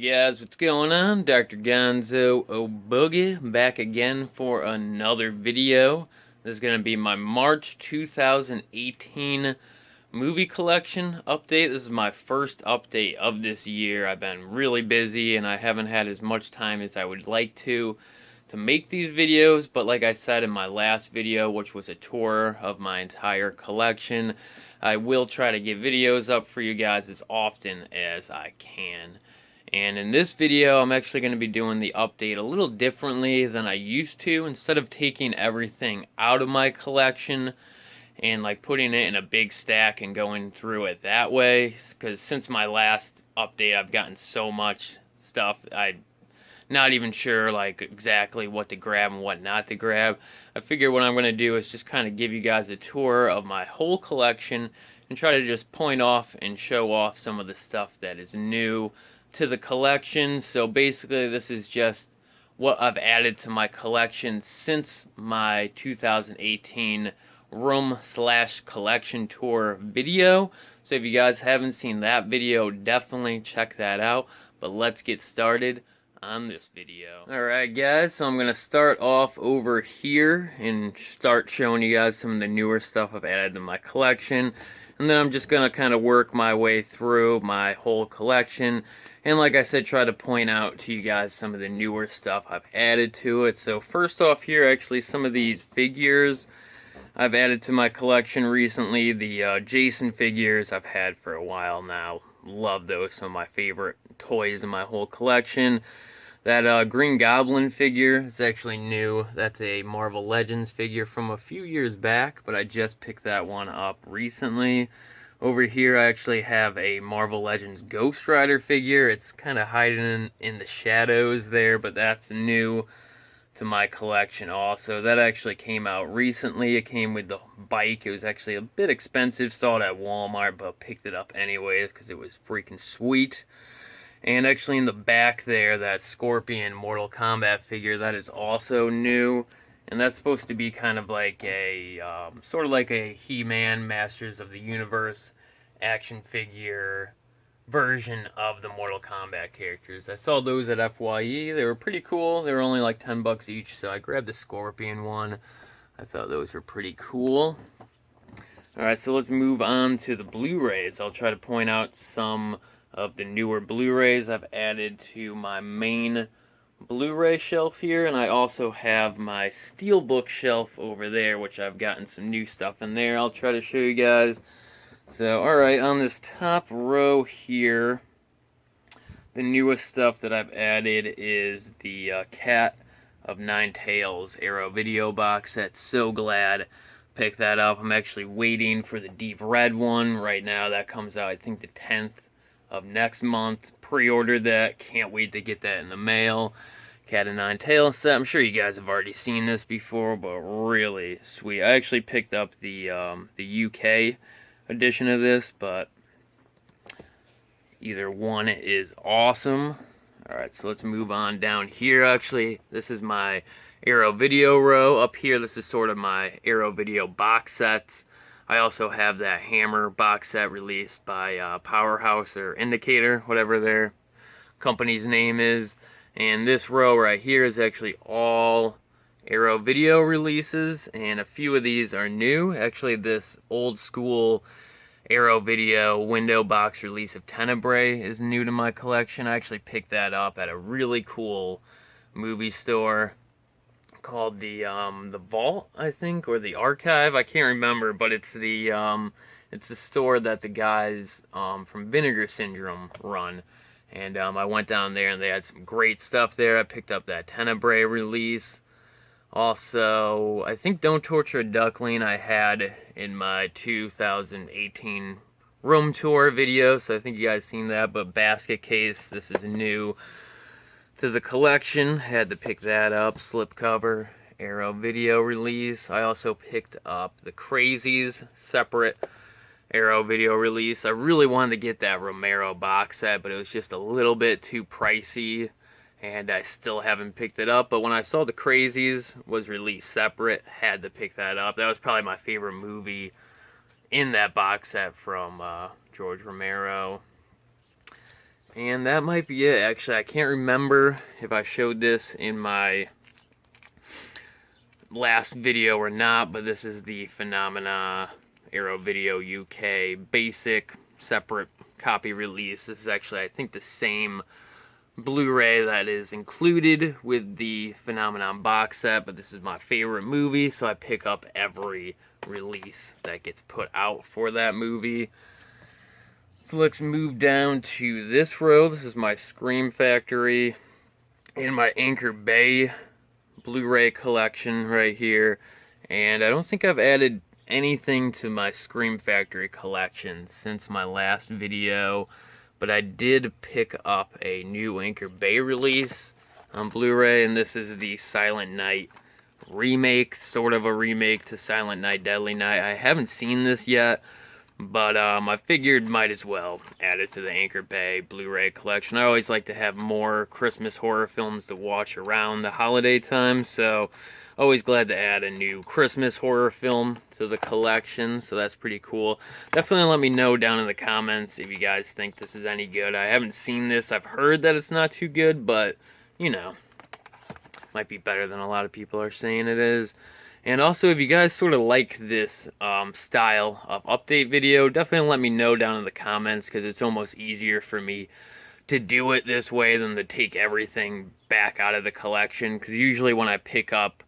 guys, what's going on? Dr. Gonzo O'Boogie back again for another video. This is going to be my March 2018 movie collection update. This is my first update of this year. I've been really busy and I haven't had as much time as I would like to make these videos, but like I said in my last video, which was a tour of my entire collection, I will try to get videos up for you guys as often as I can. And in this video, I'm actually going to be doing the update a little differently than I used to. Instead of taking everything out of my collection and like putting it in a big stack and going through it that way, because since my last update, I've gotten so much stuff, I'm not even sure like exactly what to grab and what not to grab. I figure what I'm going to do is just kind of give you guys a tour of my whole collection and try to just point off and show off some of the stuff that is new to the collection. So basically this is just what I've added to my collection since my 2018 room/collection tour video. So if you guys haven't seen that video, definitely check that out. But let's get started on this video. Alright guys, so I'm going to start off over here and start showing you guys some of the newer stuff I've added to my collection. And then I'm just going to kind of work my way through my whole collection. And like I said, try to point out to you guys some of the newer stuff I've added to it. So first off here, actually some of these figures I've added to my collection recently. The Jason figures I've had for a while now. Love those, some of my favorite toys in my whole collection. That Green Goblin figure is actually new. That's a Marvel Legends figure from a few years back, but I just picked that one up recently. Over here I actually have a Marvel Legends Ghost Rider figure. It's kind of hiding in the shadows there, but that's new to my collection also. That actually came out recently. It came with the bike. It was actually a bit expensive. Saw it at Walmart, but picked it up anyways because it was freaking sweet. And actually in the back there, that Scorpion Mortal Kombat figure, that is also new. And that's supposed to be kind of like a, sort of like a He-Man Masters of the Universe action figure version of the Mortal Kombat characters. I saw those at FYE. They were pretty cool. They were only like 10 bucks each, so I grabbed the Scorpion one. I thought those were pretty cool. Alright, so let's move on to the Blu-rays. I'll try to point out some of the newer Blu-rays I've added to my main Blu-ray shelf here, and I also have my Steelbook shelf over there, which I've gotten some new stuff in there. I'll try to show you guys. So, alright, on this top row here, the newest stuff that I've added is the Cat of Nine Tails Arrow video box set. So glad I picked that up. I'm actually waiting for the deep red one right now. That comes out, I think, the 10th of next month. Pre-ordered that. Can't wait to get that in the mail. Cat of Nine Tails set. I'm sure you guys have already seen this before, but really sweet. I actually picked up the UK edition of this, but either one is awesome. Alright, so let's move on down here. Actually, this is my Arrow video row. Up here, this is sort of my Arrow video box sets. I also have that Hammer box set released by Powerhouse or Indicator, whatever their company's name is. And this row right here is actually all Arrow video releases, and a few of these are new. Actually, this old school Arrow video window box release of Tenebrae is new to my collection. I actually picked that up at a really cool movie store called the Vault, I think, or the Archive. I can't remember, but it's the store that the guys from Vinegar Syndrome run. And I went down there and they had some great stuff there. I picked up that Tenebrae release. Also, I think Don't Torture a Duckling I had in my 2018 room tour video, so I think you guys seen that. But Basket Case, this is new to the collection. Had to pick that up. Slipcover, Arrow video release. I also picked up the Crazies, separate Arrow video release. I really wanted to get that Romero box set, but it was just a little bit too pricey, and I still haven't picked it up. But when I saw the Crazies was released separate, had to pick that up. That was probably my favorite movie in that box set from George Romero. And that might be it, actually. I can't remember if I showed this in my last video or not, but this is the Phenomena Arrow Video UK basic separate copy release. This is actually, I think, the same Blu-ray that is included with the Phenomenon box set, but this is my favorite movie, so I pick up every release that gets put out for that movie. So let's move down to this row. This is my Scream Factory and my Anchor Bay Blu-ray collection right here. And I don't think I've added anything to my Scream Factory collection since my last video, but I did pick up a new Anchor Bay release on Blu-ray, and this is the Silent Night remake, sort of a remake to Silent Night, Deadly Night. I haven't seen this yet, but I figured might as well add it to the Anchor Bay Blu-ray collection. I always like to have more Christmas horror films to watch around the holiday time, so always glad to add a new Christmas horror film to the collection, so that's pretty cool. Definitely let me know down in the comments if you guys think this is any good. I haven't seen this. I've heard that it's not too good, but, you know, might be better than a lot of people are saying it is. And also, if you guys sort of like this style of update video, definitely let me know down in the comments, because it's almost easier for me to do it this way than to take everything back out of the collection, because usually when I pick up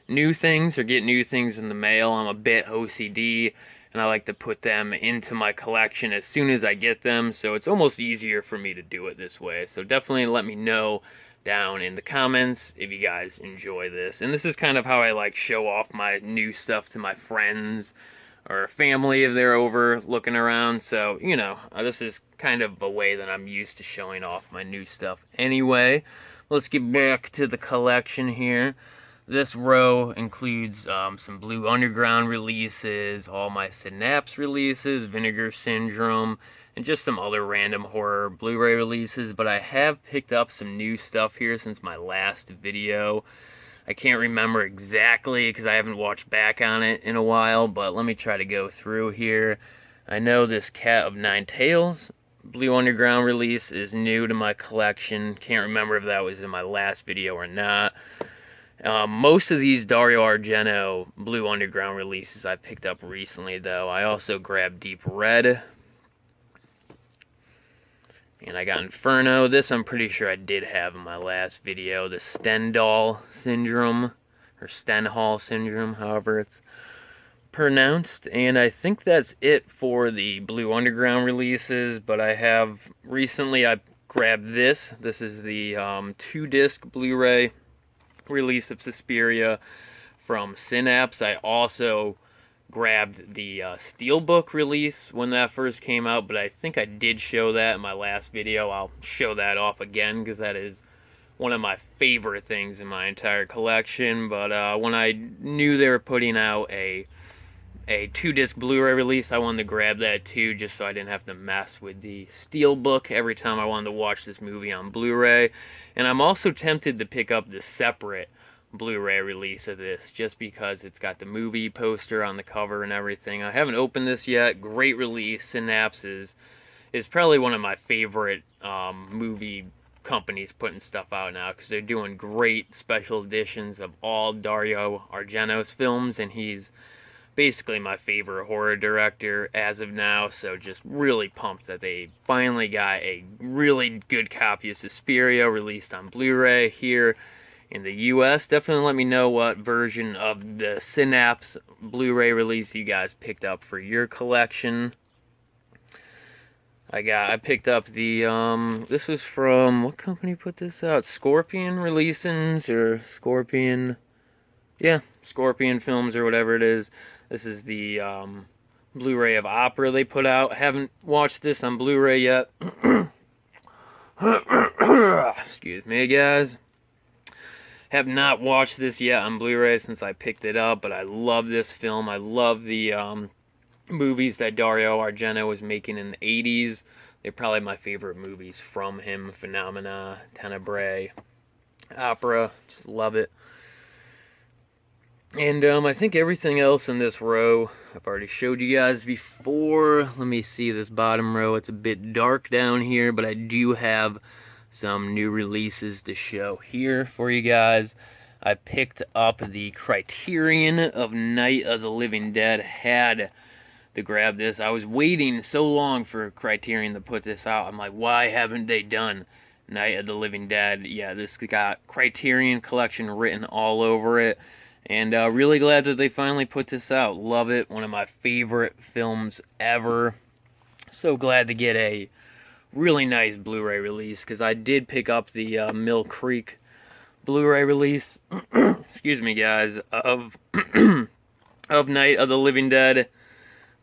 new things or get new things in the mail, I'm a bit OCD, and I like to put them into my collection as soon as I get them, so it's almost easier for me to do it this way. So definitely let me know down in the comments if you guys enjoy this. And this is kind of how I like show off my new stuff to my friends or family if they're over looking around. So, you know, this is kind of a way that I'm used to showing off my new stuff anyway. Let's get back to the collection here. This row includes some Blue Underground releases, all my Synapse releases, Vinegar Syndrome, and just some other random horror Blu-ray releases. But I have picked up some new stuff here since my last video. I can't remember exactly because I haven't watched back on it in a while, but let me try to go through here. I know this Cat of Nine Tails Blue Underground release is new to my collection. Can't remember if that was in my last video or not. Most of these Dario Argento Blue Underground releases I picked up recently, though. I also grabbed Deep Red. And I got Inferno. This I'm pretty sure I did have in my last video. The Stendhal Syndrome, or Stendhal Syndrome, however it's pronounced. And I think that's it for the Blue Underground releases. But I have, recently I grabbed this. This is the 2-disc Blu-ray release of Suspiria from Synapse. I also grabbed the Steelbook release when that first came out, but I think I did show that in my last video. I'll show that off again because that is one of my favorite things in my entire collection. But when I knew they were putting out a 2-disc Blu-ray release, I wanted to grab that too, just so I didn't have to mess with the Steelbook every time I wanted to watch this movie on Blu-ray. And I'm also tempted to pick up the separate Blu-ray release of this, just because it's got the movie poster on the cover and everything. I haven't opened this yet. Great release. Synapse is probably one of my favorite movie companies putting stuff out now, because they're doing great special editions of all Dario Argento's films, and he's basically my favorite horror director as of now, so just really pumped that they finally got a really good copy of Suspiria released on Blu-ray here in the US. Definitely let me know what version of the Synapse Blu-ray release you guys picked up for your collection. I picked up the this was from, what company put this out? Scorpion Releasins, or Scorpion, yeah, Scorpion Films or whatever it is. This is the Blu-ray of Opera they put out. Haven't watched this on Blu-ray yet. Excuse me, guys. Have not watched this yet on Blu-ray since I picked it up, but I love this film. I love the movies that Dario Argento was making in the 80s. They're probably my favorite movies from him. Phenomena, Tenebrae, Opera. Just love it. And I think everything else in this row I've already showed you guys before. Let me see this bottom row. It's a bit dark down here, but I do have some new releases to show here for you guys. I picked up the Criterion of Night of the Living Dead. Had to grab this. I was waiting so long for Criterion to put this out. I'm like, why haven't they done Night of the Living Dead? Yeah, this got Criterion Collection written all over it. And really glad that they finally put this out. Love it. One of my favorite films ever. So glad to get a really nice Blu-ray release, because I did pick up the Mill Creek Blu-ray release. Excuse me, guys, of of Night of the Living Dead.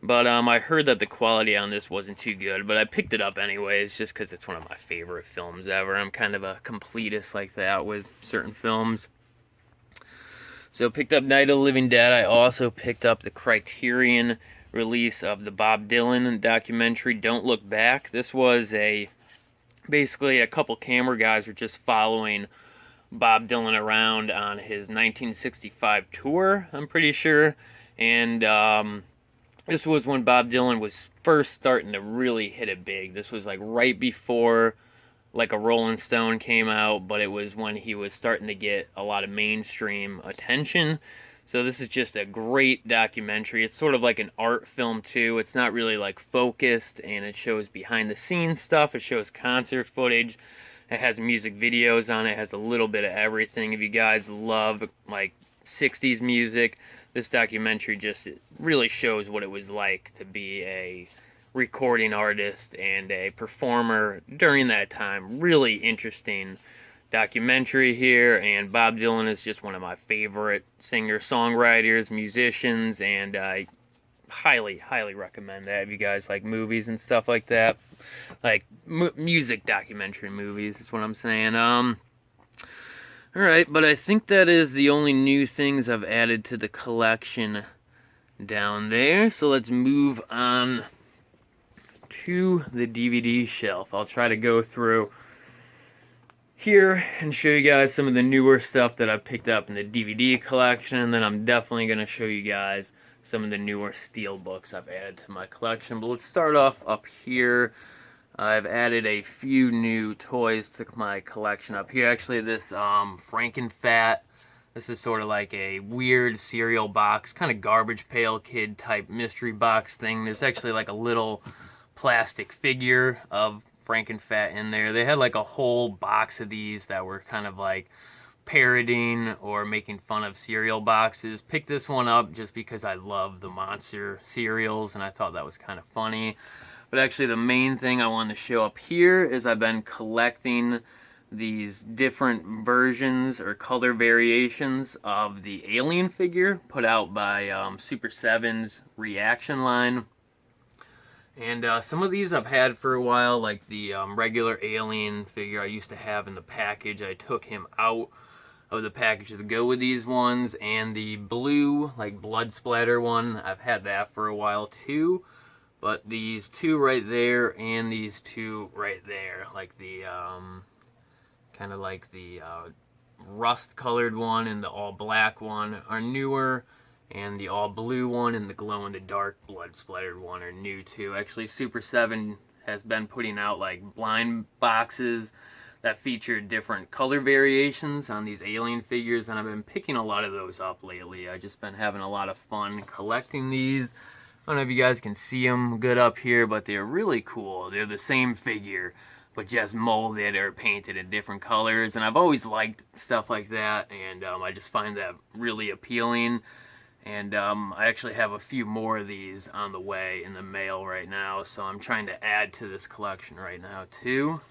But I heard that the quality on this wasn't too good, but I picked it up anyways, just because it's one of my favorite films ever. I'm kind of a completist like that with certain films. So picked up Night of the Living Dead. I also picked up the Criterion release of the Bob Dylan documentary, Don't Look Back. This was basically a couple camera guys were just following Bob Dylan around on his 1965 tour, I'm pretty sure. And this was when Bob Dylan was first starting to really hit it big. This was like right before like a Rolling Stone came out, but it was when he was starting to get a lot of mainstream attention. So this is just a great documentary. It's sort of like an art film too. It's not really like focused, and it shows behind the scenes stuff. It shows concert footage. It has music videos on it. It has a little bit of everything. If you guys love like 60s music, this documentary just really shows what it was like to be a recording artist and a performer during that time. Really interesting documentary here, and Bob Dylan is just one of my favorite singer-songwriters, musicians, and I highly recommend that if you guys like movies and stuff like that, like music documentary movies is what I'm saying. Alright, but I think that is the only new things I've added to the collection down there, so let's move on to the DVD shelf. I'll try to go through here and show you guys some of the newer stuff that I picked up in the DVD collection, and then I'm definitely going to show you guys some of the newer steelbooks I've added to my collection. But let's start off up here. I've added a few new toys to my collection up here. Actually, this Frankenfat. This is sort of like a weird cereal box, kind of Garbage Pail Kid type mystery box thing. There's actually like a little plastic figure of Frankenfat in there. They had like a whole box of these that were kind of like parodying or making fun of cereal boxes. Picked this one up just because I love the monster cereals and I thought that was kind of funny. But actually the main thing I wanted to show up here is I've been collecting these different versions or color variations of the Alien figure put out by Super 7's Reaction line. And some of these I've had for a while, like the regular Alien figure I used to have in the package. I took him out of the package to go with these ones, and the blue, like blood splatter one, I've had that for a while too. But these two right there and these two right there, like the kind of like the rust colored one and the all black one are newer. And the all blue one and the glow in the dark blood splattered one are new too. Actually, Super 7 has been putting out like blind boxes that feature different color variations on these Alien figures, and I've been picking a lot of those up lately. I've just been having a lot of fun collecting these. I don't know if you guys can see them good up here, but they're really cool. They're the same figure, but just molded or painted in different colors, and I've always liked stuff like that, and I just find that really appealing. And I actually have a few more of these on the way in the mail right now, so I'm trying to add to this collection right now too.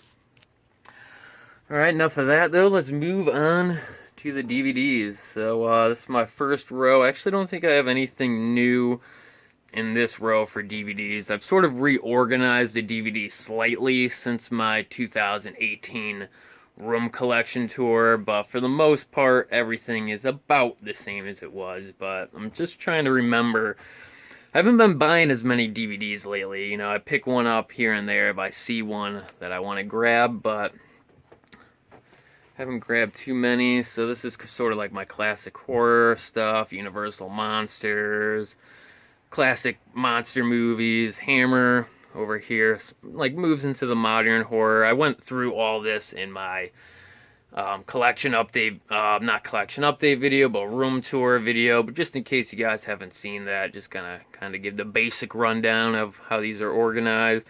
Alright, enough of that though. Let's move on to the DVDs. So this is my first row. I actually don't think I have anything new in this row for DVDs. I've sort of reorganized the DVDs slightly since my 2018 room collection tour, but for the most part everything is about the same as it was. But I'm just trying to remember, I haven't been buying as many DVDs lately. You know, I pick one up here and there if I see one that I want to grab, but Haven't grabbed too many, so this is sort of like my classic horror stuff, Universal Monsters, classic monster movies. Hammer over here like moves into the modern horror. I went through all this in my collection update, not collection update video, but room tour video. But just in case you guys haven't seen that, just kind of give the basic rundown of how these are organized.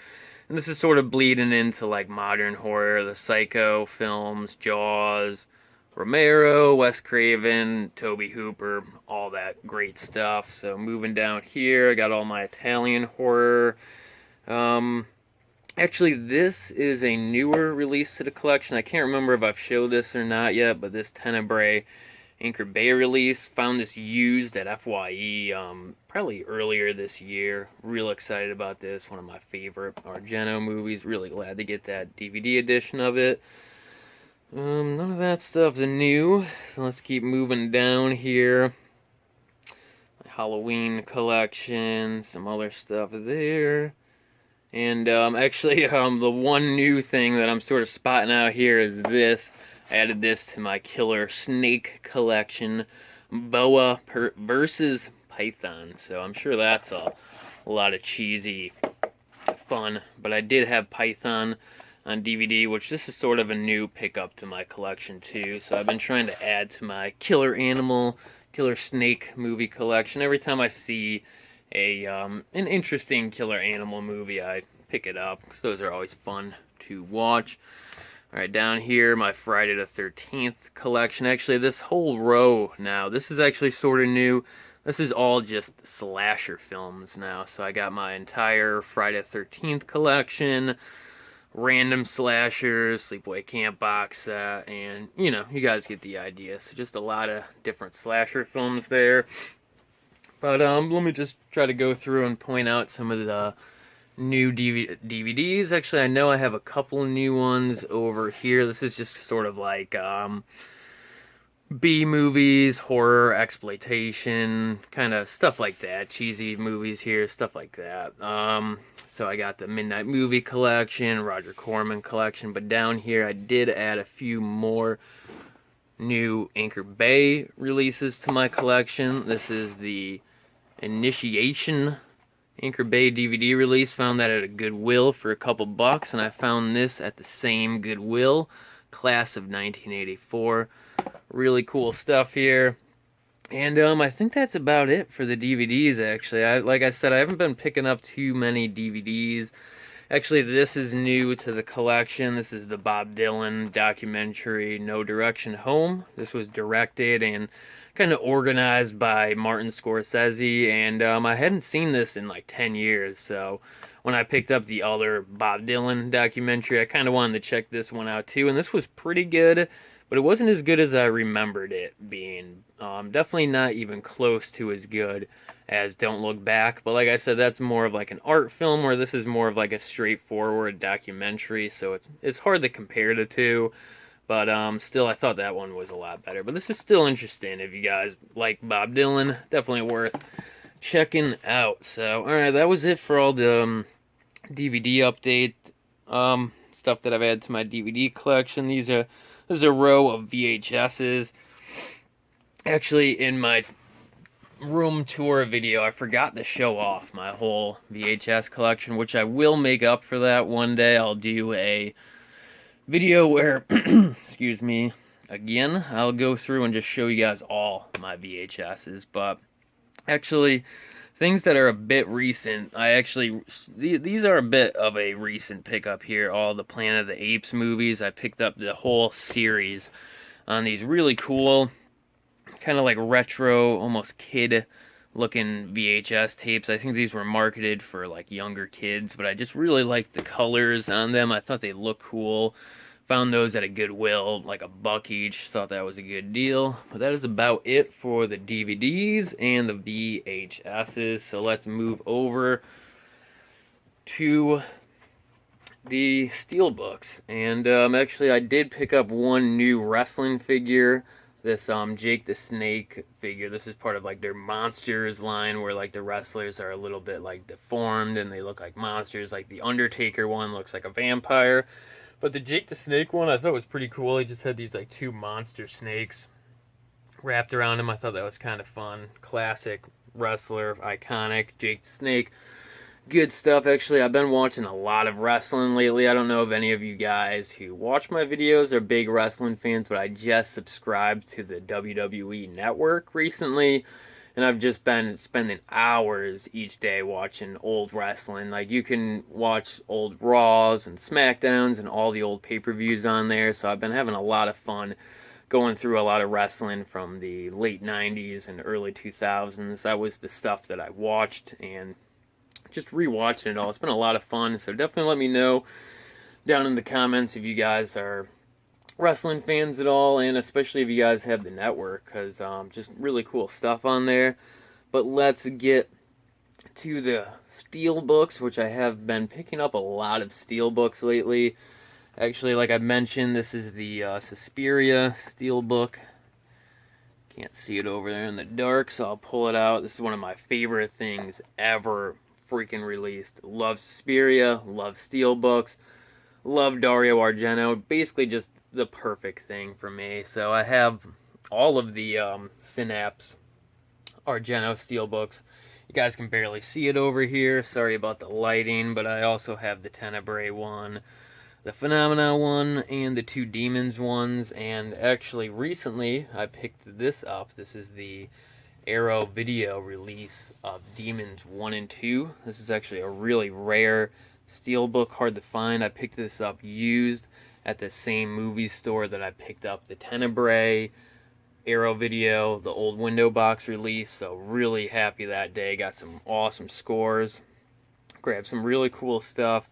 And this is sort of bleeding into like modern horror, the Psycho films, Jaws, Romero, Wes Craven, Tobe Hooper, all that great stuff. So moving down here, I got all my Italian horror. Actually, this is a newer release to the collection. I can't remember if I've showed this or not yet, but this Tenebrae Anchor Bay release, found this used at FYE probably earlier this year. Real excited about this. One of my favorite Argento movies. Really glad to get that DVD edition of it. None of that stuff's new. So let's keep moving down here. My Halloween collection, some other stuff there. And actually, the one new thing that I'm sort of spotting out here is this. I added this to my killer snake collection, Boa versus Python. So I'm sure that's a lot of cheesy fun. But I did have Python on DVD, which this is sort of a new pickup to my collection too. So I've been trying to add to my killer snake movie collection. Every time I see an interesting killer animal movie, I pick it up because those are always fun to watch. Alright, down here, my Friday the 13th collection. Actually, this whole row now, this is actually sort of new. This is all just slasher films now. So I got my entire Friday the 13th collection, random slashers, Sleepaway Camp box set, and, you know, you guys get the idea. So just a lot of different slasher films there. But let me just try to go through and point out some of the new DVDs. Actually, I know I have a couple new ones over here. This is just sort of like B movies, horror, exploitation, kind of stuff like that. Cheesy movies here, stuff like that. So I got the Midnight Movie collection, Roger Corman collection, but down here I did add a few more new Anchor Bay releases to my collection. This is the Initiation Anchor Bay DVD release. Found that at a Goodwill for a couple bucks, and I found this at the same Goodwill, class of 1984. Really cool stuff here. And I think that's about it for the DVDs, actually. Like I said, I haven't been picking up too many DVDs. Actually, this is new to the collection. This is the Bob Dylan documentary, Nodirectionhome. This was directed and kind of organized by Martin Scorsese, and I hadn't seen this in like 10 years, so when I picked up the other Bob Dylan documentary, I kind of wanted to check this one out too, and this was pretty good, but it wasn't as good as I remembered it being. Definitely not even close to as good as Don't Look Back, but like I said, that's more of like an art film, where this is more of like a straightforward documentary, so it's hard to compare the two. But still, I thought that one was a lot better. But this is still interesting. If you guys like Bob Dylan, definitely worth checking out. So, alright, that was it for all the DVD update stuff that I've added to my DVD collection. This is a row of VHSs. Actually, in my room tour video, I forgot to show off my whole VHS collection, which I will make up for that one day. I'll do a video where, excuse me, again, I'll go through and just show you guys all my VHSs, but actually, things that are a bit recent, these are a bit of a recent pickup here, all the Planet of the Apes movies. I picked up the whole series on these really cool, kind of like retro, almost kid-looking VHS tapes. I think these were marketed for like younger kids, but I just really liked the colors on them. I thought they looked cool. Found those at a Goodwill, like $1 each. Thought that was a good deal. But that is about it for the DVDs and the VHSs. So let's move over to the Steelbooks. And actually, I did pick up one new wrestling figure. This Jake the Snake figure. This is part of like their Monsters line, where like the wrestlers are a little bit like deformed and they look like monsters. Like the Undertaker one looks like a vampire. But the Jake the Snake one I thought was pretty cool. He just had these like two monster snakes wrapped around him. I thought that was kind of fun. Classic wrestler, iconic, Jake the Snake. Good stuff. Actually, I've been watching a lot of wrestling lately. I don't know if any of you guys who watch my videos are big wrestling fans, but I just subscribed to the WWE Network recently, and I've just been spending hours each day watching old wrestling. Like, you can watch old Raws and SmackDowns and all the old pay-per-views on there, so I've been having a lot of fun going through a lot of wrestling from the late 90s and early 2000s. That was the stuff that I watched, and just rewatching it all. It's been a lot of fun, so definitely let me know down in the comments if you guys are wrestling fans at all, and especially if you guys have the network, because just really cool stuff on there. But let's get to the steelbooks, which I have been picking up a lot of steelbooks lately. Actually, like I mentioned, this is the Suspiria steelbook. Can't see it over there in the dark, so I'll pull it out. This is one of my favorite things ever freaking released. Love Suspiria, love steelbooks, love Dario Argento. Basically just the perfect thing for me. So I have all of the Synapse Argento steelbooks. You guys can barely see it over here. Sorry about the lighting, but I also have the Tenebrae one, the Phenomena one, and the two Demons ones. And actually recently I picked this up. This is the Arrow video release of Demons 1 and 2. This is actually a really rare steelbook, hard to find. I picked this up used at the same movie store that I picked up the Tenebrae Arrow video, the old window box release. So really happy that day. Got some awesome scores, grabbed some really cool stuff.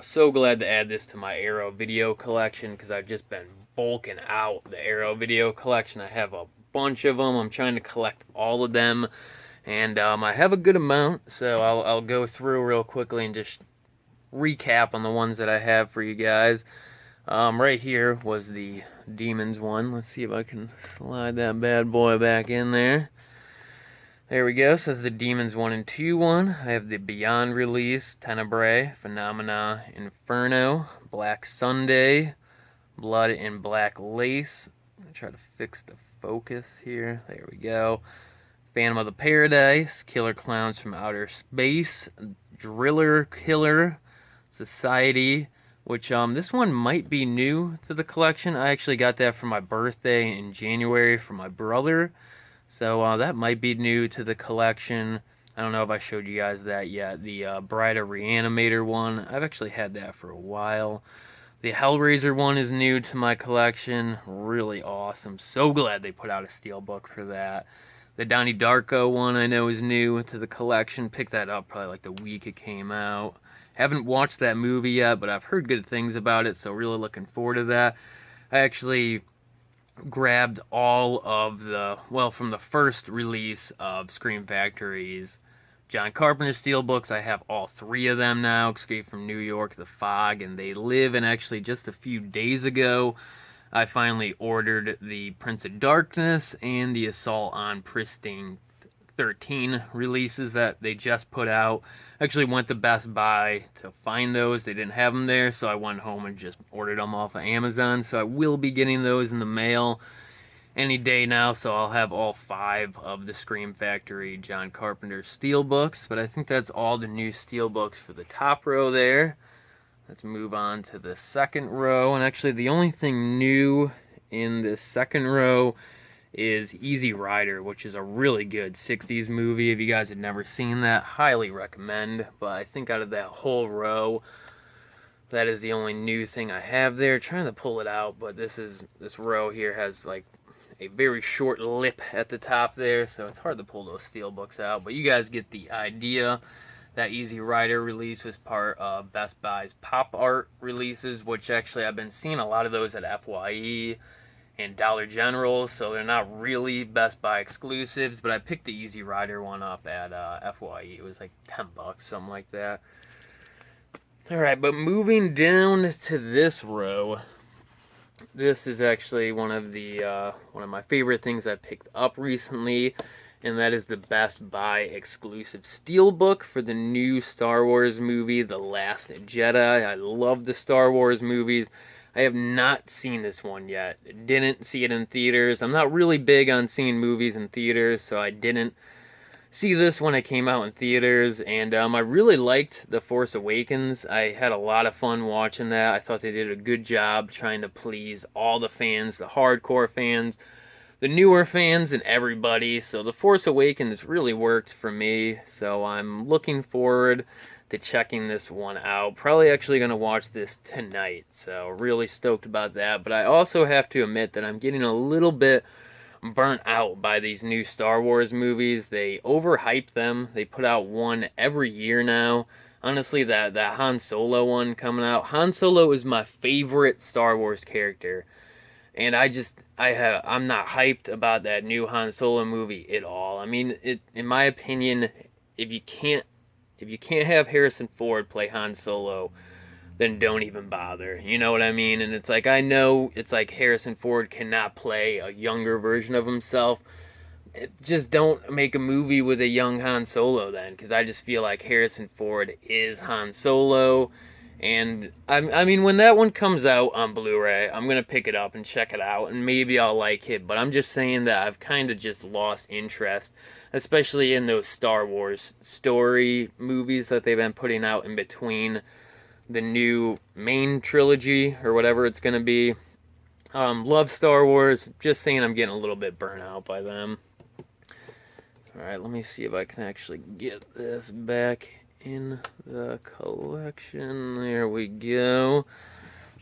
So glad to add this to my Arrow video collection, because I've just been bulking out the Arrow video collection. I have a bunch of them. I'm trying to collect all of them, and I have a good amount, so I'll go through real quickly and just recap on the ones that I have for you guys. Right here was the Demons one. Let's see if I can slide that bad boy back in there. There we go. So that's the Demons 1 and 2 one. I have the Beyond release, Tenebrae, Phenomena, Inferno, Black Sunday, Blood and Black Lace. I'm going to try to fix the focus here. There we go. Phantom of the Paradise, Killer Clowns from Outer Space, Driller Killer, Society, which this one might be new to the collection. I actually got that for my birthday in January from my brother. So that might be new to the collection. I don't know if I showed you guys that yet. The Bride of Reanimator one, I've actually had that for a while. The Hellraiser one is new to my collection. Really awesome. So glad they put out a steelbook for that. The Donnie Darko one I know is new to the collection. Picked that up probably like the week it came out. Haven't watched that movie yet, but I've heard good things about it, so really looking forward to that. I actually grabbed all of the, well, from the first release of Scream Factory's John Carpenter steelbooks. I have all three of them now. Escape from New York, The Fog, and They Live. And actually just a few days ago I finally ordered the Prince of Darkness and the Assault on Pristine 13 releases that they just put out. Actually went to Best Buy to find those. They didn't have them there, so I went home and just ordered them off of Amazon. So I will be getting those in the mail any day now, so I'll have all 5 of the Scream Factory John Carpenter steelbooks. But I think that's all the new steelbooks for the top row there. Let's move on to the second row. And actually the only thing new in the second row is Easy Rider, which is a really good 60s movie. If you guys had never seen that, highly recommend. But I think out of that whole row, that is the only new thing I have there. Trying to pull it out, but this row here has like a very short lip at the top there, so it's hard to pull those steelbooks out. But you guys get the idea. That Easy Rider release was part of Best Buy's Pop Art releases, which actually I've been seeing a lot of those at FYE and Dollar General, so they're not really Best Buy exclusives, but I picked the Easy Rider one up at FYE. It was like $10, something like that. Alright, but moving down to this row, this is actually one of my favorite things I picked up recently, and that is the Best Buy exclusive Steelbook for the new Star Wars movie, The Last Jedi. I love the Star Wars movies. I have not seen this one yet. Didn't see it in theaters. I'm not really big on seeing movies in theaters, so I didn't see this when it came out in theaters, and I really liked The Force Awakens. I had a lot of fun watching that. I thought they did a good job trying to please all the fans, the hardcore fans, the newer fans, and everybody. So The Force Awakens really worked for me, so I'm looking forward to checking this one out. Probably actually going to watch this tonight, so really stoked about that. But I also have to admit that I'm getting a little bit burnt out by these new Star Wars movies. They overhype them. They put out one every year now. Honestly, that Han Solo one coming out. Han Solo is my favorite Star Wars character, and I'm not hyped about that new Han Solo movie at all. I mean, in my opinion, if you can't have Harrison Ford play Han Solo, then don't even bother. You know what I mean? And it's like, I know it's like Harrison Ford cannot play a younger version of himself. Just don't make a movie with a young Han Solo then, because I just feel like Harrison Ford is Han Solo. And I mean, when that one comes out on Blu-ray, I'm going to pick it up and check it out, and maybe I'll like it. But I'm just saying that I've kind of just lost interest, especially in those Star Wars story movies that they've been putting out in between the new main trilogy, or whatever it's going to be. Love Star Wars, just saying I'm getting a little bit burnt out by them. Alright, let me see if I can actually get this back in the collection. There we go.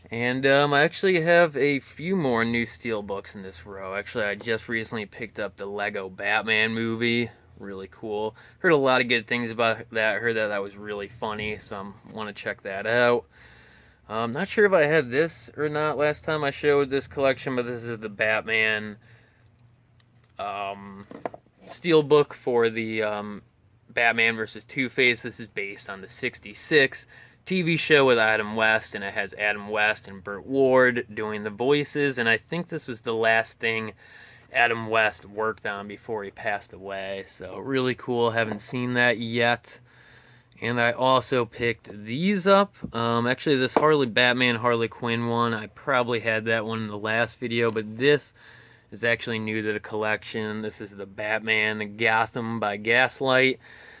And I actually have a few more new Steelbooks in this row. Actually, I just recently picked up the Lego Batman movie. Really cool. Heard a lot of good things about that. Heard that was really funny, so I want to check that out. I'm not sure if I had this or not last time I showed this collection, but this is the Batman Steelbook for the Batman vs. Two-Face. This is based on the '66 TV show with Adam West, and it has Adam West and Burt Ward doing the voices, and I think this was the last thing Adam West worked on before he passed away. So really cool. Haven't seen that yet. And I also picked these up. Actually, this Batman Harley Quinn one, I probably had that one in the last video, but this is actually new to the collection. This is the Batman Gotham by Gaslight.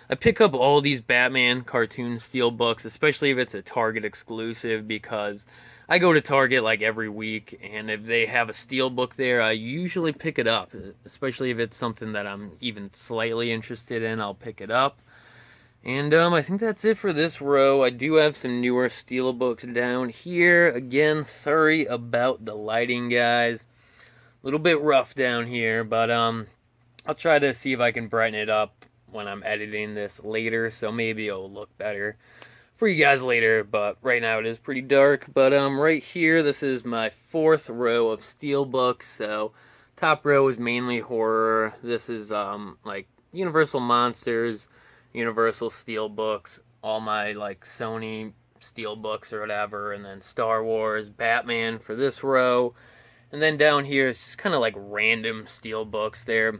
I pick up all these Batman cartoon steelbooks, especially if it's a Target exclusive, because I go to Target like every week, and if they have a steelbook there, I usually pick it up. Especially if it's something that I'm even slightly interested in, I'll pick it up. And I think that's it for this row. I do have some newer steelbooks down here. Again, sorry about the lighting, guys. A little bit rough down here, but I'll try to see if I can brighten it up when I'm editing this later, so maybe it'll look better for you guys later. But right now it is pretty dark. But right here, this is my fourth row of steelbooks. So top row is mainly horror. This is like Universal Monsters, Universal Steelbooks, all my like Sony Steelbooks or whatever, and then Star Wars, Batman for this row. And then down here it's just kind of like random Steelbooks there.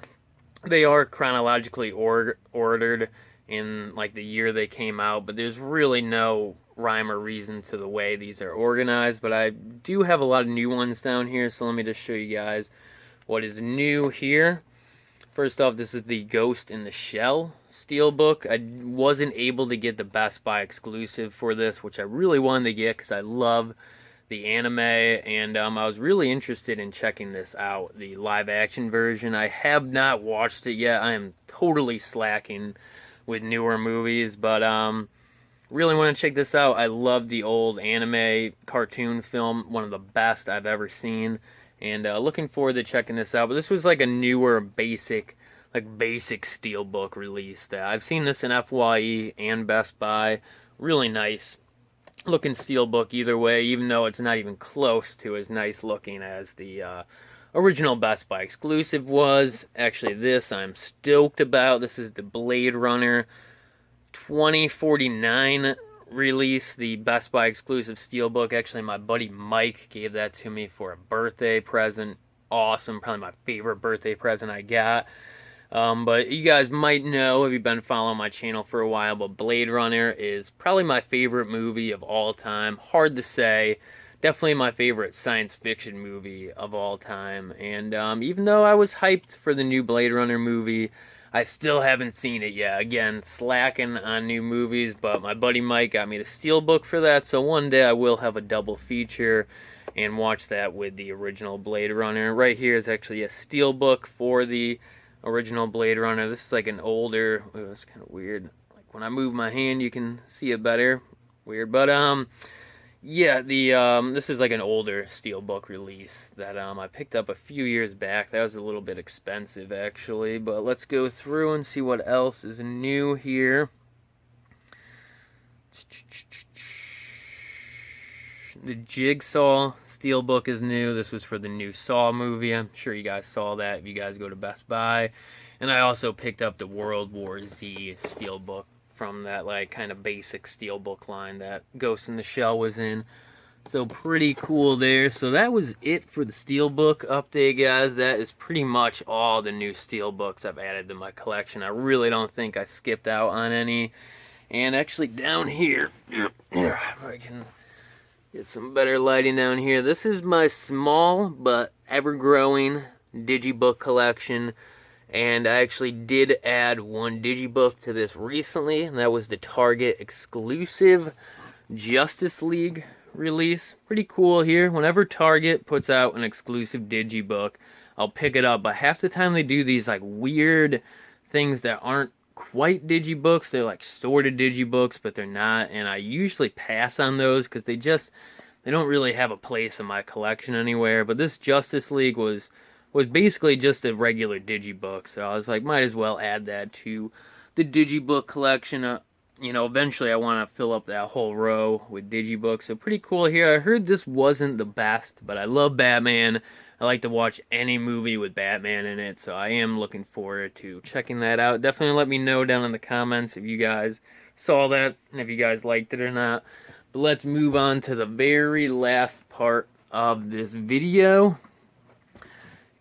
They are chronologically ordered in like the year they came out, but there's really no rhyme or reason to the way these are organized. But I do have a lot of new ones down here, so let me just show you guys what is new here. First off, this is the Ghost in the Shell Steelbook. I wasn't able to get the Best Buy exclusive for this, which I really wanted to get because I love the anime, and I was really interested in checking this out, the live action version. I have not watched it yet. I am totally slacking with newer movies, but really want to check this out. I love the old anime cartoon film, one of the best I've ever seen, and looking forward to checking this out. But this was like a newer basic steelbook released. I've seen this in FYE and Best Buy. Really nice looking steelbook either way, even though it's not even close to as nice looking as the original Best Buy exclusive was. Actually, this I'm stoked about. This is the Blade Runner 2049 release, the Best Buy exclusive steelbook. Actually, my buddy Mike gave that to me for a birthday present. Awesome, probably my favorite birthday present I got. But you guys might know, if you've been following my channel for a while, but Blade Runner is probably my favorite movie of all time. Hard to say. Definitely my favorite science fiction movie of all time. And even though I was hyped for the new Blade Runner movie, I still haven't seen it yet. Again, slacking on new movies, but my buddy Mike got me the Steelbook for that, so one day I will have a double feature and watch that with the original Blade Runner. Right here is actually a Steelbook for the original Blade Runner. This is like an older, it's kind of weird. Like when I move my hand, you can see it better. Weird, but yeah, this is like an older Steelbook release that I picked up a few years back. That was a little bit expensive actually, but let's go through and see what else is new here. The Jigsaw Steelbook is new. This was for the new Saw movie. I'm sure you guys saw that if you guys go to Best Buy. And I also picked up the World War Z Steelbook from that like kind of basic Steelbook line that Ghost in the Shell was in. So pretty cool there. So that was it for the Steelbook update, guys. That is pretty much all the new Steelbooks I've added to my collection. I really don't think I skipped out on any. And actually down here, if I can get some better lighting down here. This is my small but ever-growing digibook collection. And I actually did add one digibook to this recently, and that was the Target exclusive Justice League release. Pretty cool here. Whenever Target puts out an exclusive digibook, I'll pick it up. But half the time they do these like weird things that aren't quite digibooks. They're like sort of digibooks, but they're not. And I usually pass on those because they don't really have a place in my collection anywhere. But this Justice League was basically just a regular digibook, so I was like, might as well add that to the digibook collection. You know, eventually I want to fill up that whole row with digibooks, so pretty cool here. I heard this wasn't the best, but I love Batman. I like to watch any movie with Batman in it, so I am looking forward to checking that out. Definitely let me know down in the comments if you guys saw that, and if you guys liked it or not. But let's move on to the very last part of this video.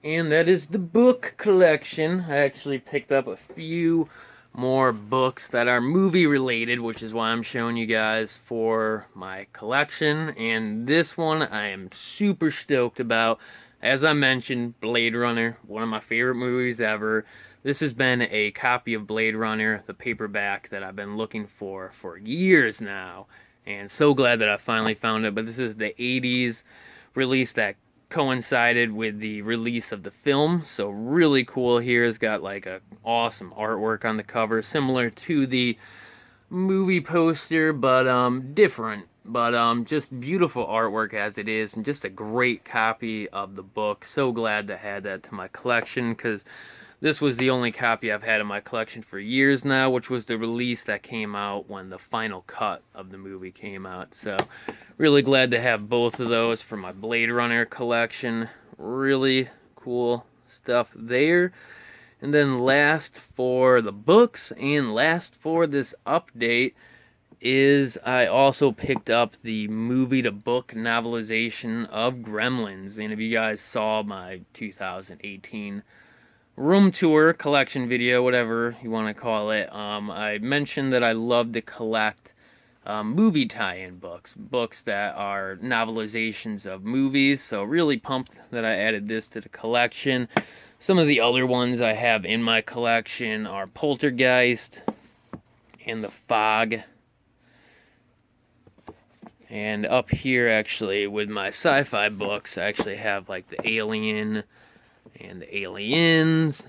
And that is the book collection. I actually picked up a few more books that are movie related, which is why I'm showing you guys for my collection. And this one I am super stoked about. As I mentioned, Blade Runner, one of my favorite movies ever. This has been a copy of Blade Runner, the paperback, that I've been looking for years now. And so glad that I finally found it. But this is the 80s release that coincided with the release of the film, so really cool here. It's got like a awesome artwork on the cover, similar to the movie poster, but different, but just beautiful artwork as it is, and just a great copy of the book. So glad to add that to my collection, because this was the only copy I've had in my collection for years now, which was the release that came out when the final cut of the movie came out. So really glad to have both of those for my Blade Runner collection. Really cool stuff there. And then last for the books and last for this update is I also picked up the movie-to-book novelization of Gremlins. And if you guys saw my 2018 room tour collection video, whatever you want to call it, I mentioned that I love to collect movie tie-in books that are novelizations of movies, so really pumped that I added this to the collection. Some of the other ones I have in my collection are Poltergeist and The Fog. And up here, actually, with my sci-fi books, I actually have like the Alien and the Aliens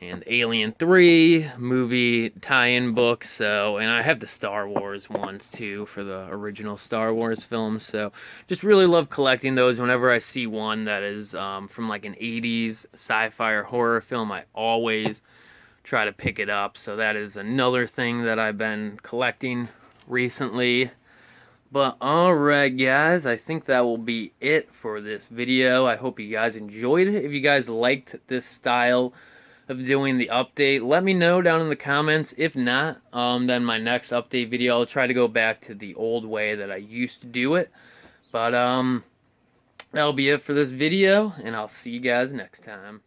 and Alien 3 movie tie-in book. So, and I have the Star Wars ones too for the original Star Wars films. So just really love collecting those. Whenever I see one that is from like an 80s sci-fi or horror film, I always try to pick it up. So that is another thing that I've been collecting recently. But alright guys, I think that will be it for this video. I hope you guys enjoyed it. If you guys liked this style of doing the update, let me know down in the comments. If not, then my next update video, I'll try to go back to the old way that I used to do it. But that'll be it for this video, and I'll see you guys next time.